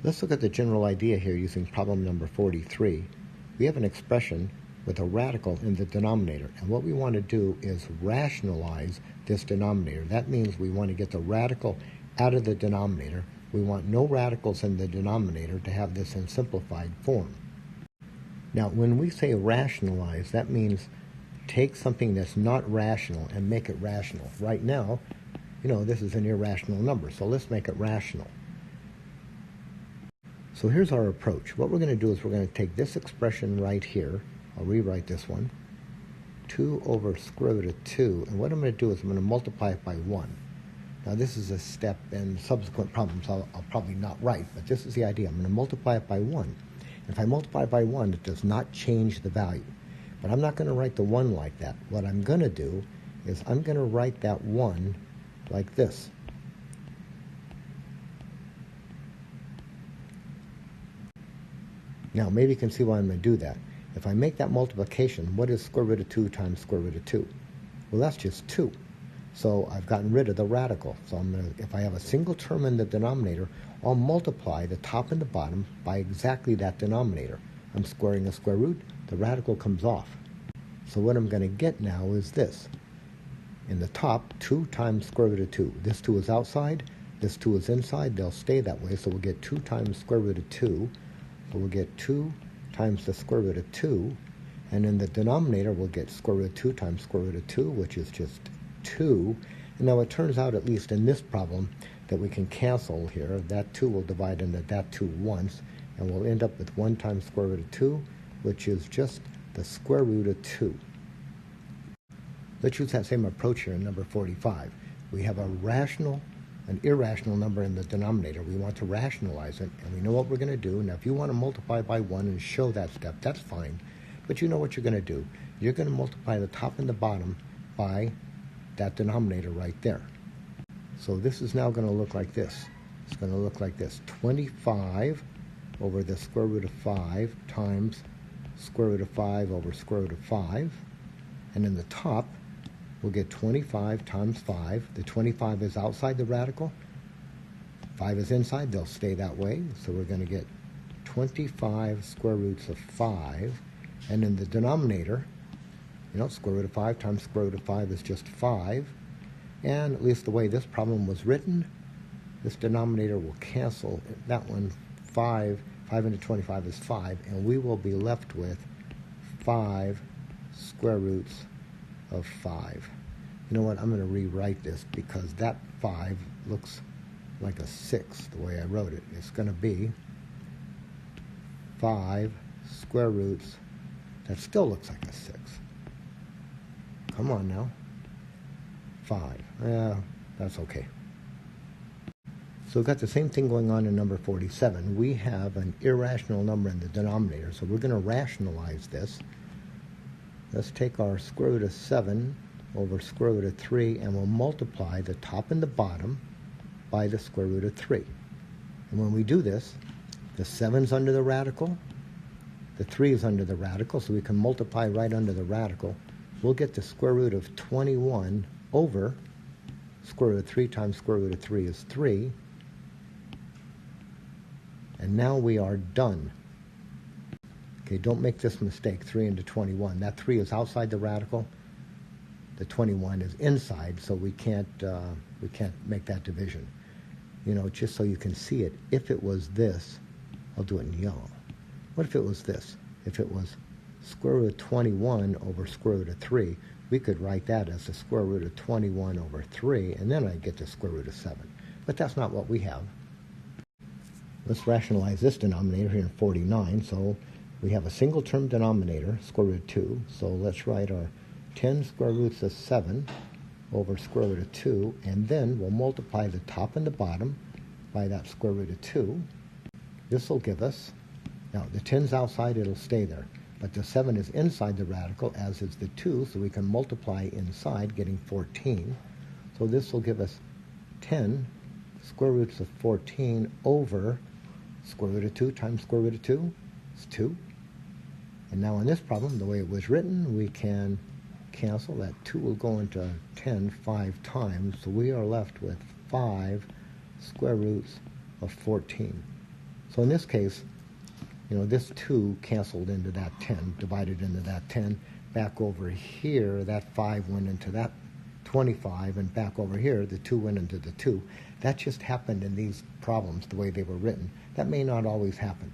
Let's look at the general idea here using problem number 43. We have an expression with a radical in the denominator, and what we want to do is rationalize this denominator. That means we want to get the radical out of the denominator. We want no radicals in the denominator to have this in simplified form. Now, when we say rationalize, that means take something that's not rational and make it rational. Right now, this is an irrational number, so let's make it rational. So here's our approach. What we're going to do is we're going to take this expression right here. I'll rewrite this one. 2 over square root of 2. And what I'm going to do is I'm going to multiply it by 1. Now this is a step in subsequent problems I'll probably not write, but this is the idea. I'm going to multiply it by 1. If I multiply by 1, it does not change the value. But I'm not going to write the 1 like that. What I'm going to do is I'm going to write that 1 like this. Now, maybe you can see why I'm going to do that. If I make that multiplication, what is square root of 2 times square root of 2? Well, that's just 2. So I've gotten rid of the radical. So if I have a single term in the denominator, I'll multiply the top and the bottom by exactly that denominator. I'm squaring a square root, the radical comes off. So what I'm going to get now is this. In the top, 2 times square root of 2. This 2 is outside, this 2 is inside, they'll stay that way, so we'll get 2 times square root of 2. So we'll get 2 times the square root of 2, and in the denominator we'll get square root of 2 times square root of 2, which is just 2. And now it turns out, at least in this problem, that we can cancel here. That 2 will divide into that 2 once, and we'll end up with 1 times square root of 2, which is just the square root of 2. Let's use that same approach here in number 45. We have an irrational number in the denominator. We want to rationalize it, and we know what we're going to do. Now, if you want to multiply by 1 and show that step, that's fine. But you know what you're going to do. You're going to multiply the top and the bottom by that denominator right there. So this is now going to look like this. It's going to look like this. 25 over the square root of 5 times square root of 5 over square root of 5. And in the top, we'll get 25 times 5. The 25 is outside the radical. 5 is inside. They'll stay that way. So we're going to get 25 square roots of 5. And in the denominator, square root of 5 times square root of 5 is just 5. And at least the way this problem was written, this denominator will cancel that one. 5 into 25 is 5. And we will be left with 5 square roots of 5. You know what? I'm going to rewrite this because that 5 looks like a 6 the way I wrote it. It's going to be 5 square roots. That still looks like a 6. Come on now. 5. Yeah, that's okay. So we've got the same thing going on in number 47. We have an irrational number in the denominator, so we're going to rationalize this. Let's take our square root of 7 over square root of 3, and we'll multiply the top and the bottom by the square root of 3. And when we do this, the 7's under the radical, the 3 is under the radical, so we can multiply right under the radical. We'll get the square root of 21 over square root of 3 times square root of 3 is 3. And now we are done. Okay, don't make this mistake, 3 into 21. That 3 is outside the radical. The 21 is inside, so we can't make that division. Just so you can see it, if it was this, I'll do it in yellow. What if it was this? If it was square root of 21 over square root of 3, we could write that as the square root of 21 over 3, and then I'd get the square root of 7. But that's not what we have. Let's rationalize this denominator here in 49. So we have a single term denominator, square root of 2. So let's write our 10 square roots of 7 over square root of 2, and then we'll multiply the top and the bottom by that square root of 2. This will give us, now the 10's outside, it'll stay there, but the 7 is inside the radical, as is the 2, so we can multiply inside, getting 14. So this will give us 10 square roots of 14 over square root of 2 times square root of 2 is 2. And now in this problem, the way it was written, we can cancel. That 2 will go into 10 5 times, so we are left with 5 square roots of 14. So in this case, this 2 canceled into that 10, divided into that 10. Back over here, that 5 went into that 25, and back over here, the 2 went into the 2. That just happened in these problems, the way they were written. That may not always happen.